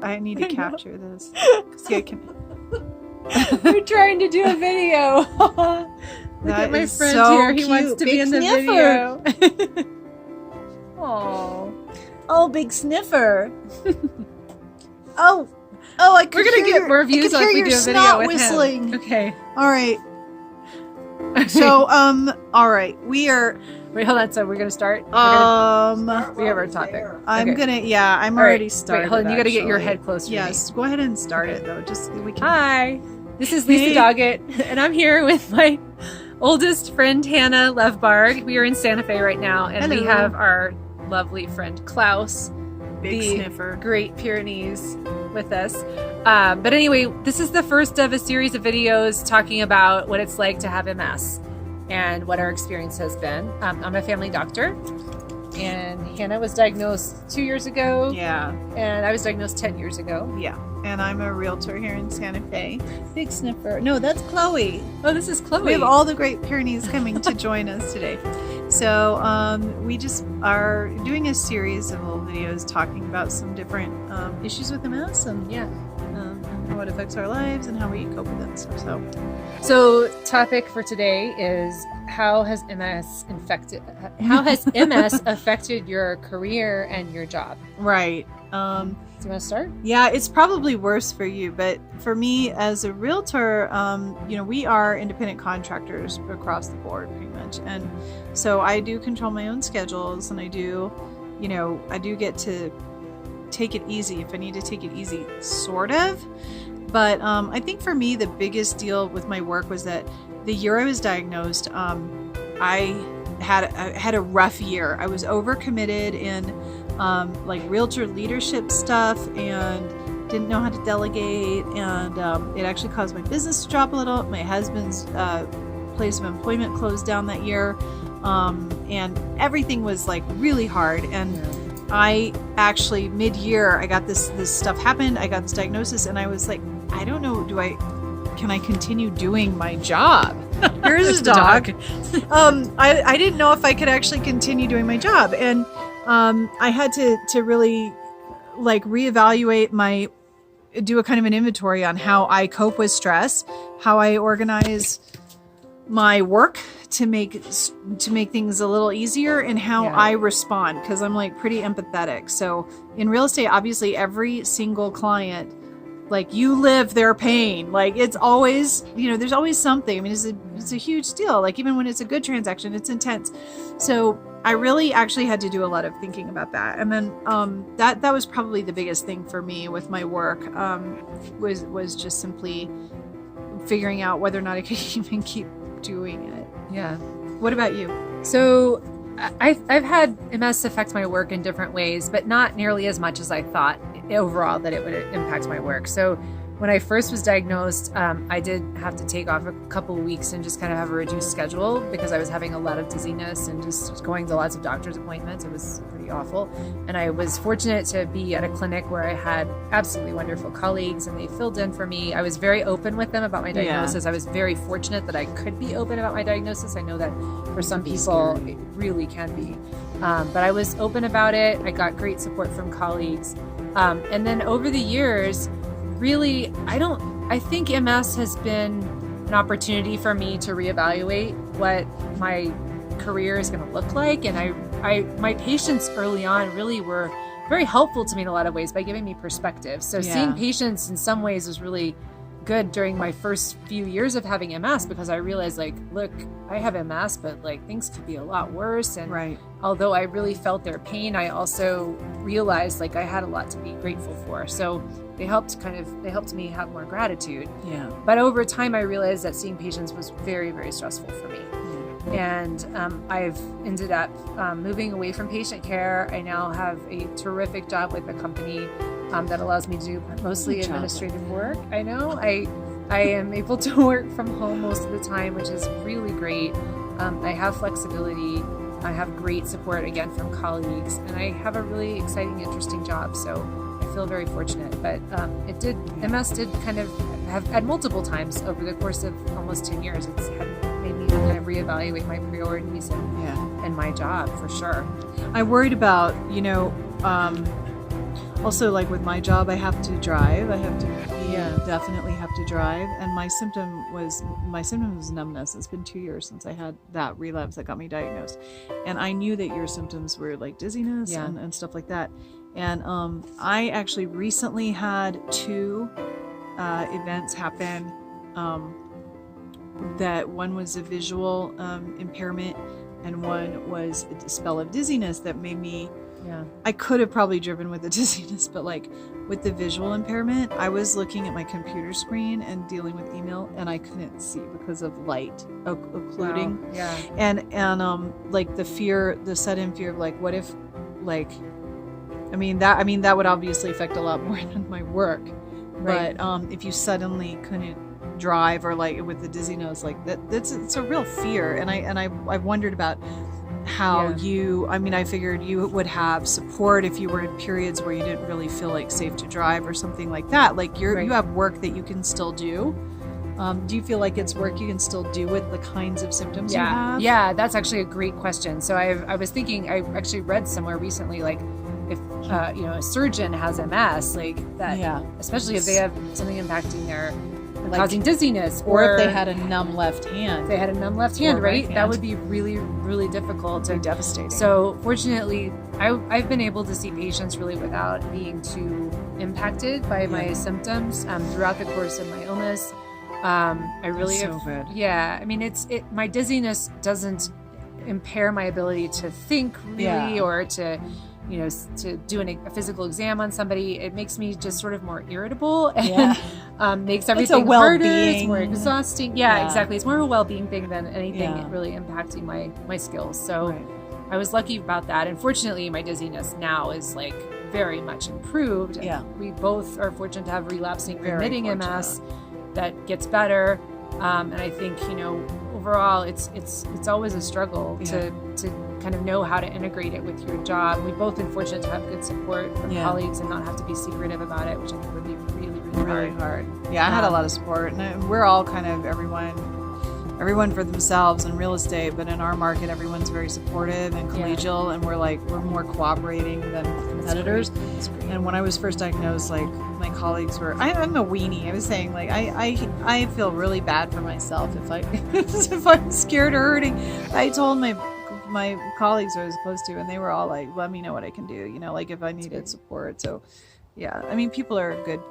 I need to capture this. See, I can. We're trying to do a video. Look at my friend here. He wants to be in the video. Oh, big sniffer. Oh, I could We're gonna get more views if we do a video with whistling. him. Okay. All right. So, all right. We are. Wait, hold on. So we're gonna start. We have our topic. I'm okay. gonna. Yeah, I'm already Wait, started. hold on. You got to get your head closer. Yes. Go ahead and start it though. Just we can. Hi. This is Lisa Doggett, and I'm here with my oldest friend Hannah Levbarg. We are in Santa Fe right now, and we have our lovely friend Klaus, big the sniffer, Great Pyrenees, with us. But anyway, this is the first of a series of videos talking about what it's like to have MS and what our experience has been. I'm a family doctor, and Hannah was diagnosed 2 years ago. Yeah. And I was diagnosed 10 years ago. Yeah. And I'm a realtor here in Santa Fe. Big sniffer. No, that's Chloe. Oh, this is Chloe. We have all the Great Pyrenees coming to join us today. So we just are doing a series of little videos talking about some different issues with MS and and how it affects our lives and how we cope with it and stuff. So topic for today is how has MS affected your career and your job? Right. Do you want to start? Yeah, it's probably worse for you, but for me as a realtor, we are independent contractors across the board pretty much. And so I do control my own schedules, and I do get to take it easy if I need to take it easy, sort of. But I think for me, the biggest deal with my work was that the year I was diagnosed, I had a rough year. I was overcommitted in realtor leadership stuff and didn't know how to delegate, and it actually caused my business to drop a little. My husband's place of employment closed down that year, and everything was like really hard. And I actually mid-year I got this stuff happened. I got this diagnosis, and I was like, I don't know, can I continue doing my job? Here's a dog. I didn't know if I could actually continue doing my job, and I had to really reevaluate do a kind of an inventory on how I cope with stress, how I organize my work to make things a little easier, and how I respond, because I'm pretty empathetic. So in real estate, obviously every single client, you live their pain. It's always, there's always something. I mean, it's a huge deal. Even when it's a good transaction, it's intense. So I really actually had to do a lot of thinking about that. And then that was probably the biggest thing for me with my work, was just simply figuring out whether or not I could even keep doing it. Yeah. What about you? So I've had MS affect my work in different ways, but not nearly as much as I thought overall that it would impact my work. So when I first was diagnosed, I did have to take off a couple of weeks and just kind of have a reduced schedule because I was having a lot of dizziness and just going to lots of doctor's appointments. It was pretty awful. And I was fortunate to be at a clinic where I had absolutely wonderful colleagues, and they filled in for me. I was very open with them about my diagnosis. I was very fortunate that I could be open about my diagnosis. I know that for some people it really can be. But I was open about it. I got great support from colleagues. And then over the years, really, I think MS has been an opportunity for me to reevaluate what my career is going to look like. And my patients early on really were very helpful to me in a lot of ways by giving me perspective. So seeing patients in some ways was really good during my first few years of having MS, because I realized, look, I have MS, but things could be a lot worse. And although I really felt their pain, I also realized I had a lot to be grateful for. So they helped me have more gratitude. Yeah. But over time, I realized that seeing patients was very, very stressful for me. And I've ended up moving away from patient care. I now have a terrific job with a company that allows me to do mostly administrative work. I know I am able to work from home most of the time, which is really great. I have flexibility. I have great support again from colleagues, and I have a really exciting, interesting job. So I feel very fortunate. But MS did kind of have at multiple times over the course of almost 10 years. It's had made me kind of reevaluate my priorities and my job for sure. I worried about, also like with my job, I have to drive. I have to definitely have to drive. And my symptom was numbness. It's been 2 years since I had that relapse that got me diagnosed. And I knew that your symptoms were like dizziness and stuff like that. And I actually recently had 2 events happen. That one was a visual impairment, and one was a spell of dizziness that made me. Yeah. I could have probably driven with the dizziness, but like with the visual impairment, I was looking at my computer screen and dealing with email, and I couldn't see because of light occluding. Wow. Yeah. And like the sudden fear of like, what if, like, that would obviously affect a lot more than my work. Right. But if you suddenly couldn't drive, or like with the dizziness, like it's a real fear. And I wondered about how I figured you would have support if you were in periods where you didn't really feel like safe to drive or something like that. Like you have work that you can still do. Do you feel like it's work you can still do with the kinds of symptoms you have? Yeah, that's actually a great question. So I was thinking, I actually read somewhere recently, like if a surgeon has MS, like that, especially if they have something impacting their causing dizziness, or if they had a numb left hand. They had a numb left hand, right? That would be really, really difficult and devastating. So fortunately, I've been able to see patients really without being too impacted by my symptoms throughout the course of my illness. I really That's so good. Yeah, I mean, my dizziness doesn't impair my ability to think really, or to do a physical exam on somebody. It makes me just sort of more irritable and makes everything harder. It's more exhausting. Yeah, exactly. It's more of a well-being thing than anything really impacting my skills. So I was lucky about that. And fortunately, my dizziness now is like very much improved. Yeah. We both are fortunate to have relapsing remitting MS that gets better. And I think, overall, it's always a struggle to kind of know how to integrate it with your job. We've both been fortunate to have good support from colleagues and not have to be secretive about it, which I think would be really, really hard. Yeah, I had a lot of support, and we're all kind of everyone for themselves in real estate, but in our market, everyone's very supportive and collegial, and we're more cooperating than competitors. That's great. And when I was first diagnosed, like my colleagues were, I'm a weenie. I was saying like I feel really bad for myself if I'm scared or hurting. I told my colleagues I was supposed to, and they were all like, let me know what I can do, like if I needed support. So people are good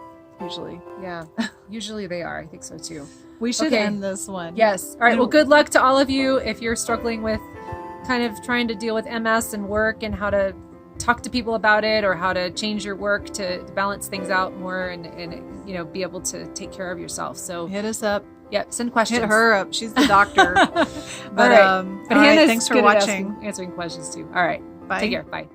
usually. Yeah, usually they are. I think so too. We should end this one. Yes. All right. Well, good luck to all of you if you're struggling with kind of trying to deal with MS and work, and how to talk to people about it, or how to change your work to balance things out more and be able to take care of yourself. So hit us up. Yep, send questions. Hit her up. She's the doctor. But Hannah's thanks for watching. Answering questions too. All right. Bye. Take care. Bye.